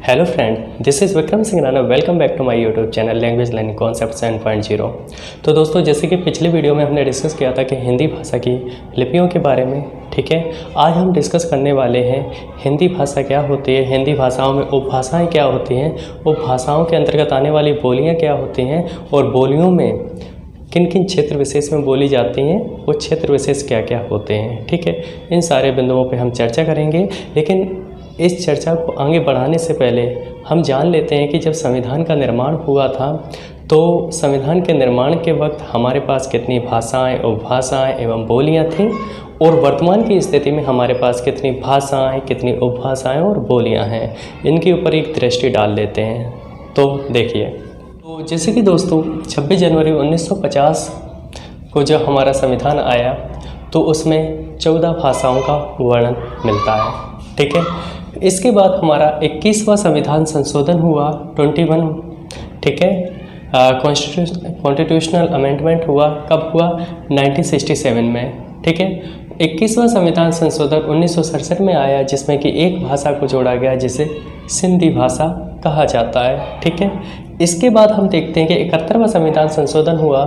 Hello friend, this is Vikram Singh Rana. Welcome back to my YouTube channel language learning concept 7.0। तो दोस्तों, जैसे कि पिछले वीडियो में हमने डिस्कस किया था कि हिंदी भाषा की लिपियों के बारे में, ठीक है। आज हम डिस्कस करने वाले हैं हिंदी भाषा क्या होती है, हिंदी भाषाओं में उपभाषाएँ क्या होती हैं, उपभाषाओं के अंतर्गत आने वाली बोलियाँ क्या होती हैं और बोलियों में किन किन क्षेत्र विशेष में बोली जाती हैं, वो क्षेत्र विशेष क्या क्या होते हैं, ठीक है। इन सारे बिंदुओं पे हम चर्चा करेंगे, लेकिन इस चर्चा को आगे बढ़ाने से पहले हम जान लेते हैं कि जब संविधान का निर्माण हुआ था तो संविधान के निर्माण के वक्त हमारे पास कितनी भाषाएं, उपभाषाएं एवं बोलियां थीं और वर्तमान की स्थिति में हमारे पास कितनी भाषाएं, कितनी उपभाषाएं और बोलियां हैं। इनके ऊपर एक दृष्टि डाल लेते हैं। तो देखिए, तो जैसे कि दोस्तों 26 जनवरी 1950 को जब हमारा संविधान आया तो उसमें 14 भाषाओं का वर्णन मिलता है, ठीक है। इसके बाद हमारा 21वां संविधान संशोधन हुआ 21, ठीक है। कॉन्स्टिट्यूशनल अमेंडमेंट हुआ, कब हुआ? 1967 में, ठीक है। 21वां संविधान संशोधन 1967 में आया, जिसमें कि एक भाषा को जोड़ा गया जिसे सिंधी भाषा कहा जाता है, ठीक है। इसके बाद हम देखते हैं कि 71वां संविधान संशोधन हुआ,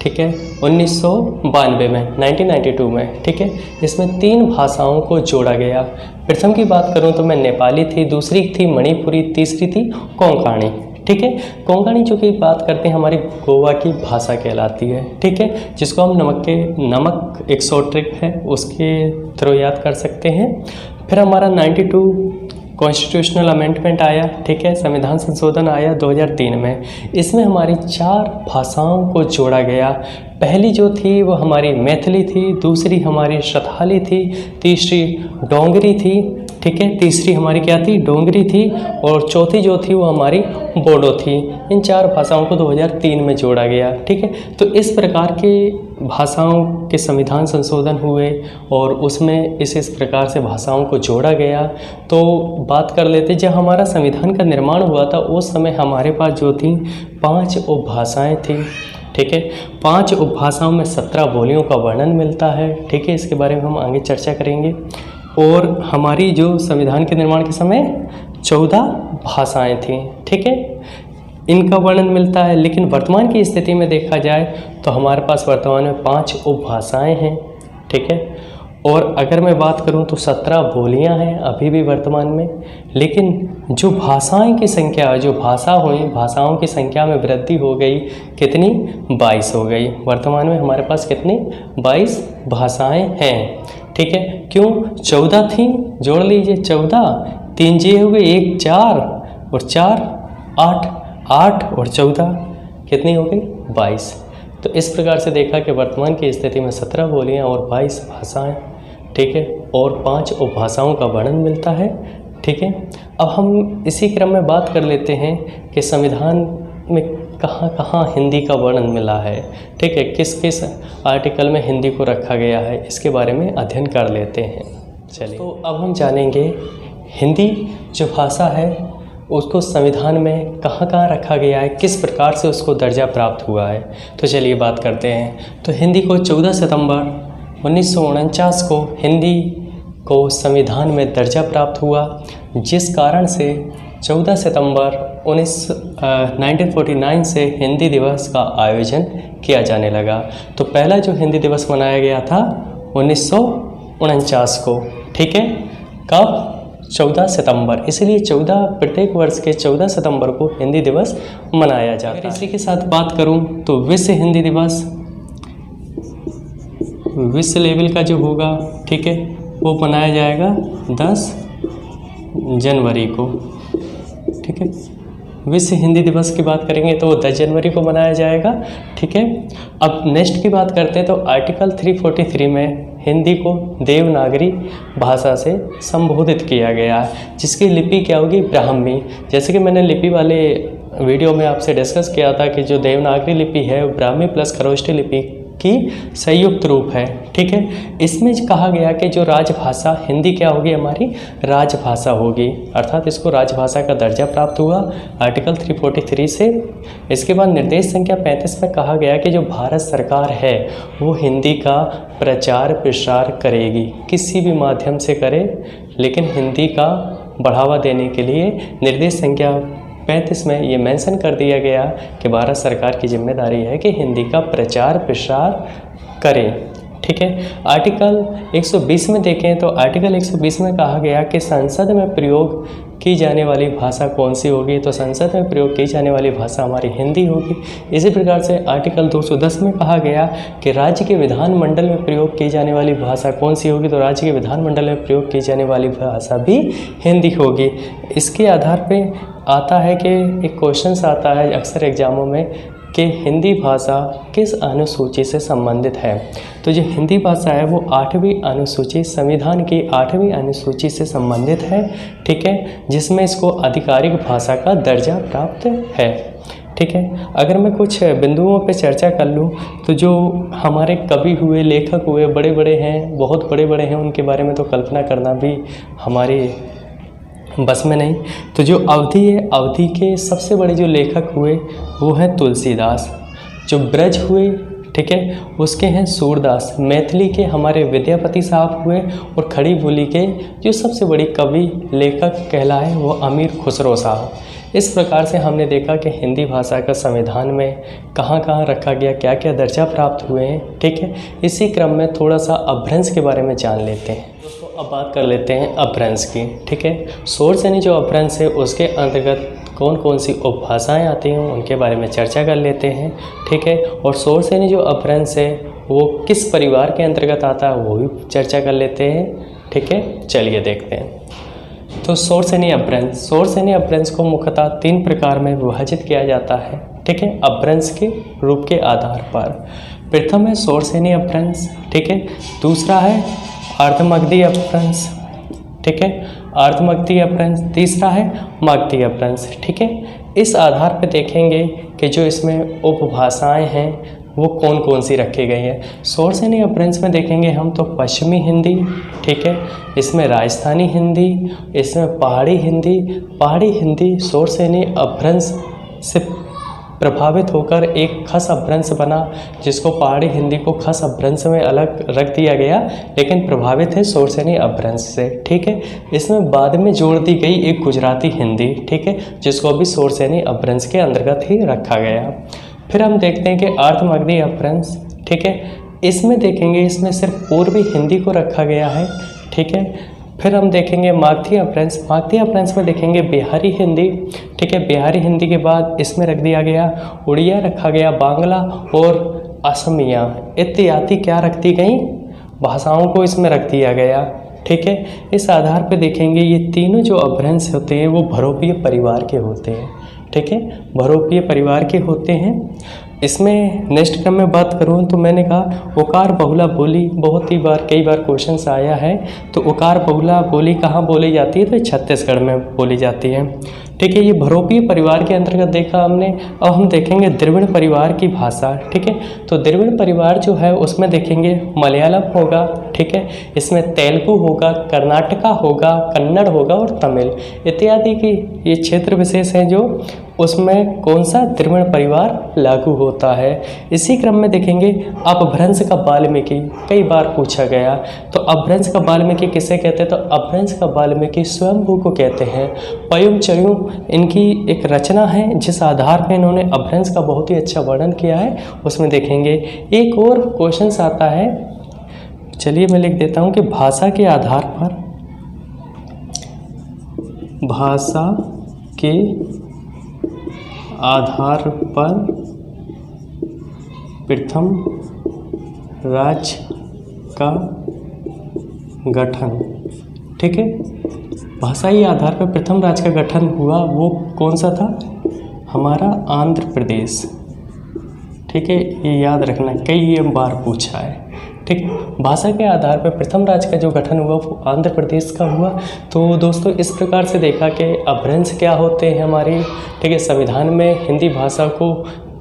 ठीक है, 1992 में, 1992 में, ठीक है। इसमें 3 भाषाओं को जोड़ा गया। प्रथम की बात करूं तो मैं नेपाली थी, दूसरी थी मणिपुरी, तीसरी थी कोंकणी, ठीक है। कोंकणी जो कि बात करते हैं हमारी गोवा की भाषा कहलाती है, ठीक है, जिसको हम नमक एक शॉर्ट ट्रिक है उसके थ्रू याद कर सकते हैं। फिर हमारा 92 कॉन्स्टिट्यूशनल अमेंडमेंट आया, ठीक है, संविधान संशोधन आया 2003 में। इसमें हमारी 4 भाषाओं को जोड़ा गया। पहली जो थी वो हमारी मैथिली थी, दूसरी हमारी शथाली थी, तीसरी डोंगरी थी, ठीक है, तीसरी हमारी क्या थी? डोंगरी थी, और चौथी जो थी वो हमारी बोडो थी। इन 4 भाषाओं को 2003 में जोड़ा गया, ठीक है। तो इस प्रकार के भाषाओं के संविधान संशोधन हुए और उसमें इस प्रकार से भाषाओं को जोड़ा गया। तो बात कर लेते, जब हमारा संविधान का निर्माण हुआ था उस समय हमारे पास जो थी 5 उपभाषाएँ थी, ठीक है। 5 उपभाषाओं में 17 बोलियों का वर्णन मिलता है, ठीक है। इसके बारे में हम आगे चर्चा करेंगे। और हमारी जो संविधान के निर्माण के समय 14 भाषाएं थीं, ठीक है, इनका वर्णन मिलता है। लेकिन वर्तमान की स्थिति में देखा जाए तो हमारे पास वर्तमान में 5 उपभाषाएं हैं, ठीक है। और अगर मैं बात करूं तो 17 बोलियां हैं अभी भी वर्तमान में। लेकिन जो भाषाएं की संख्या, जो भाषा हुई, भाषाओं की संख्या में वृद्धि हो गई, कितनी? 22 हो गई। वर्तमान में हमारे पास कितनी? 22 भाषाएं हैं, ठीक है। क्यों? 14 थी, जोड़ लीजिए 14, 3 जे हो गए, 1 4 और 4 8, 8 और 14 कितनी हो गई? 22। तो इस प्रकार से देखा कि वर्तमान की स्थिति में 17 बोलियां और 22 भाषाएं, ठीक है, और 5 उपभाषाओं का वर्णन मिलता है, ठीक है। अब हम इसी क्रम में बात कर लेते हैं कि संविधान में कहाँ कहाँ हिंदी का वर्णन मिला है, ठीक है, किस किस आर्टिकल में हिंदी को रखा गया है, इसके बारे में अध्ययन कर लेते हैं। चलिए, तो अब हम जानेंगे हिंदी जो भाषा है उसको संविधान में कहाँ कहाँ रखा गया है, किस प्रकार से उसको दर्जा प्राप्त हुआ है। तो चलिए बात करते हैं। तो हिंदी को 14 सितंबर 1949 को हिंदी को संविधान में दर्जा प्राप्त हुआ, जिस कारण से 14 सितंबर 1949 से हिंदी दिवस का आयोजन किया जाने लगा। तो पहला जो हिंदी दिवस मनाया गया था 1949 को, ठीक है। कब? 14 सितंबर। इसलिए 14 प्रत्येक वर्ष के 14 सितंबर को हिंदी दिवस मनाया जाता है। अगर इसी के साथ बात करूं तो विश्व हिंदी दिवस विश्व लेवल का जो होगा, ठीक है, वो मनाया जाएगा 10 जनवरी को, ठीक है। विश्व हिंदी दिवस की बात करेंगे तो 10 जनवरी को मनाया जाएगा, ठीक है। अब नेक्स्ट की बात करते हैं तो आर्टिकल 343 में हिंदी को देवनागरी भाषा से संबोधित किया गया है, जिसकी लिपि क्या होगी? ब्राह्मी। जैसे कि मैंने लिपि वाले वीडियो में आपसे डिस्कस किया था कि जो देवनागरी लिपि है वो ब्राह्मी प्लस खरोष्ठी लिपि की संयुक्त रूप है, ठीक है। इसमें कहा गया कि जो राजभाषा हिंदी क्या होगी? हमारी राजभाषा होगी, अर्थात इसको राजभाषा का दर्जा प्राप्त हुआ आर्टिकल 343 से। इसके बाद निर्देश संख्या 35 में कहा गया कि जो भारत सरकार है वो हिंदी का प्रचार प्रसार करेगी, किसी भी माध्यम से करे, लेकिन हिंदी का बढ़ावा देने के लिए निर्देश संख्या 35 में ये मेंशन कर दिया गया कि भारत सरकार की जिम्मेदारी है कि हिंदी का प्रचार प्रसार करें। ठीक है, आर्टिकल 120 में देखें तो आर्टिकल 120 में कहा गया कि संसद में प्रयोग की जाने वाली भाषा कौन सी होगी, तो संसद में प्रयोग की जाने वाली भाषा हमारी हिंदी होगी। इसी प्रकार से आर्टिकल 210 में कहा गया कि राज्य के विधानमंडल में प्रयोग की जाने वाली भाषा कौन सी होगी, तो राज्य के विधानमंडल में प्रयोग की जाने वाली भाषा भी हिंदी होगी। इसके आधार पे आता है कि एक क्वेश्चन आता है अक्सर एग्जामों में कि हिंदी भाषा किस अनुसूची से संबंधित है, तो जो हिंदी भाषा है वो 8वीं अनुसूची, संविधान की 8वीं अनुसूची से संबंधित है। ठीक है, जिसमें इसको आधिकारिक भाषा का दर्जा प्राप्त है। ठीक है, अगर मैं कुछ बिंदुओं पे चर्चा कर लूँ तो जो हमारे कवि हुए, लेखक हुए, बड़े बड़े हैं, बहुत बड़े बड़े हैं, उनके बारे में तो कल्पना करना भी हमारी बस में नहीं। तो जो अवधि है, अवधि के सबसे बड़े जो लेखक हुए वो हैं तुलसीदास। जो ब्रज हुए, ठीक है, उसके हैं सूरदास। मैथिली के हमारे विद्यापति साहब हुए और खड़ी बोली के जो सबसे बड़ी कवि लेखक कहलाए वो अमीर खुसरो साहब। इस प्रकार से हमने देखा कि हिंदी भाषा का संविधान में कहाँ कहाँ रखा गया, क्या क्या दर्जा प्राप्त हुए हैं। ठीक है, इसी क्रम में थोड़ा सा अपभ्रंश के बारे में जान लेते हैं। दोस्तों अब बात कर लेते हैं अपभ्रंश की। ठीक है, सोर्स यानी जो अपभ्रंश है उसके अंतर्गत कौन कौन सी उपभाषाएँ आती हैं उनके बारे में चर्चा कर लेते हैं। ठीक है, और सोर्स यानी जो अपभ्रंश है वो किस परिवार के अंतर्गत आता है वो भी चर्चा कर लेते हैं। ठीक है, चलिए देखते हैं। तो सोर्स यानी अपभ्रंश, सोर्स यानी अपभ्रंश को मुख्यतः 3 प्रकार में विभाजित किया जाता है। ठीक है, अपभ्रंश के रूप के आधार पर। प्रथम है सोर्स यानी अपभ्रंश। ठीक है, दूसरा है अर्धमगधी अपभ्रंश। ठीक है, अर्धमगधी अपभ्रंश। तीसरा है मगधी अपभ्रंश। ठीक है, इस आधार पर देखेंगे कि जो इसमें उपभाषाएं हैं वो कौन कौन सी रखी गई हैं। सोर्स यानी अपभ्रंश में देखेंगे हम तो पश्चिमी हिंदी, ठीक है, इसमें राजस्थानी हिंदी, इसमें पहाड़ी हिंदी। पहाड़ी हिंदी सोर्स यानी अपभ्रंश से प्रभावित होकर एक खस अपभ्रंश बना, जिसको पहाड़ी हिंदी को खस अपभ्रंश में अलग रख दिया गया, लेकिन प्रभावित है सोर्स यानी अपभ्रंश से। ठीक है, इसमें बाद में जोड़ दी गई एक गुजराती हिंदी, ठीक है, जिसको अभी सोर्स यानी अपभ्रंश के अंतर्गत ही रखा गया। फिर हम देखते हैं कि अर्धमगधी अपभ्रंश। ठीक है, इसमें देखेंगे इसमें सिर्फ पूर्वी हिंदी को रखा गया है। ठीक है, फिर हम देखेंगे मगधी अपभ्रंश। मगधी अपभ्रंश में देखेंगे बिहारी हिंदी। ठीक है, बिहारी हिंदी के बाद इसमें रख दिया गया उड़िया, रखा गया बांग्ला और असमिया इत्यादि क्या रख दी गई भाषाओं को इसमें रख दिया गया। ठीक है, इस आधार पर देखेंगे ये तीनों जो अपभ्रंश होते हैं वो भरोपीय परिवार के होते हैं। ठीक है, बहुरूपीय परिवार के होते हैं। इसमें नेक्स्ट क्रम में बात करूँ तो मैंने कहा उकार बहुला बोली, बहुत ही बार कई बार क्वेश्चन आया है। तो उकार बहुला बोली कहाँ बोली जाती है, तो छत्तीसगढ़ में बोली जाती है। ठीक है, ये बहुरूपीय परिवार के अंतर्गत देखा हमने। अब हम देखेंगे द्रविड़ परिवार की भाषा। ठीक है, तो द्रविड़ परिवार जो है उसमें देखेंगे मलयालम होगा। ठीक है, इसमें तेलुगु होगा, कर्नाटका होगा, कन्नड़ होगा और तमिल इत्यादि की ये क्षेत्र विशेष हैं जो उसमें कौन सा द्रविड़ परिवार लागू होता है। इसी क्रम में देखेंगे अपभ्रंश का वाल्मीकि, कई बार पूछा गया। तो अपभ्रंश का वाल्मीकि किसे कहते हैं, तो अपभ्रंश का वाल्मीकि स्वयंभू को कहते हैं। पयुम चयुम इनकी एक रचना है जिस आधार पर इन्होंने अपभ्रंश का बहुत ही अच्छा वर्णन किया है, उसमें देखेंगे। एक और क्वेश्चन आता है, चलिए मैं लिख देता हूँ कि भाषा के आधार पर, भाषा के आधार पर प्रथम राज्य का गठन। ठीक है, भाषाई आधार पर प्रथम राज्य का गठन हुआ वो कौन सा था, हमारा आंध्र प्रदेश। ठीक है, ये याद रखना, कई बार पूछा है। ठीक, भाषा के आधार पर प्रथम राज्य का जो गठन हुआ वो आंध्र प्रदेश का हुआ। तो दोस्तों इस प्रकार से देखा कि अपभ्रंश क्या होते हैं हमारी। ठीक है, संविधान में हिंदी भाषा को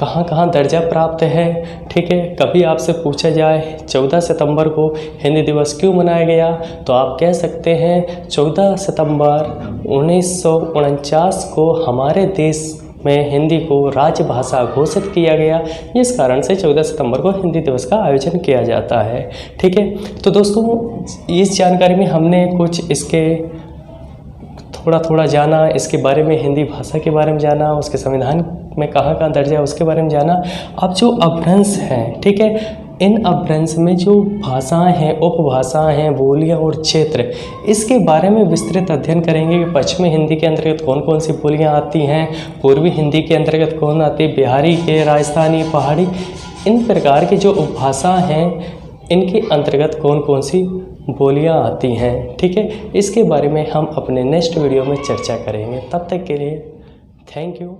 कहाँ कहाँ दर्जा प्राप्त है। ठीक है, कभी आपसे पूछा जाए 14 सितंबर को हिंदी दिवस क्यों मनाया गया, तो आप कह सकते हैं 14 सितंबर 1949 को हमारे देश में हिंदी को राजभाषा घोषित किया गया, जिस कारण से 14 सितंबर को हिंदी दिवस का आयोजन किया जाता है। ठीक है, तो दोस्तों इस जानकारी में हमने कुछ इसके थोड़ा थोड़ा जाना, इसके बारे में हिंदी भाषा के बारे में जाना, उसके संविधान में कहाँ कहाँ दर्ज है उसके बारे में जाना। अब जो अपभ्रंश हैं, ठीक है, इन अपभ्रंश में जो भाषाएं हैं, उपभाषाएं हैं, बोलियां और क्षेत्र, इसके बारे में विस्तृत अध्ययन करेंगे कि पश्चिमी हिंदी के अंतर्गत कौन कौन सी बोलियां आती हैं, पूर्वी हिंदी के अंतर्गत कौन आती है, बिहारी के, राजस्थानी, पहाड़ी, इन प्रकार की जो उपभाषा हैं इनके अंतर्गत कौन कौन सी बोलियां आती हैं। ठीक है, इसके बारे में हम अपने नेक्स्ट वीडियो में चर्चा करेंगे। तब तक के लिए थैंक यू।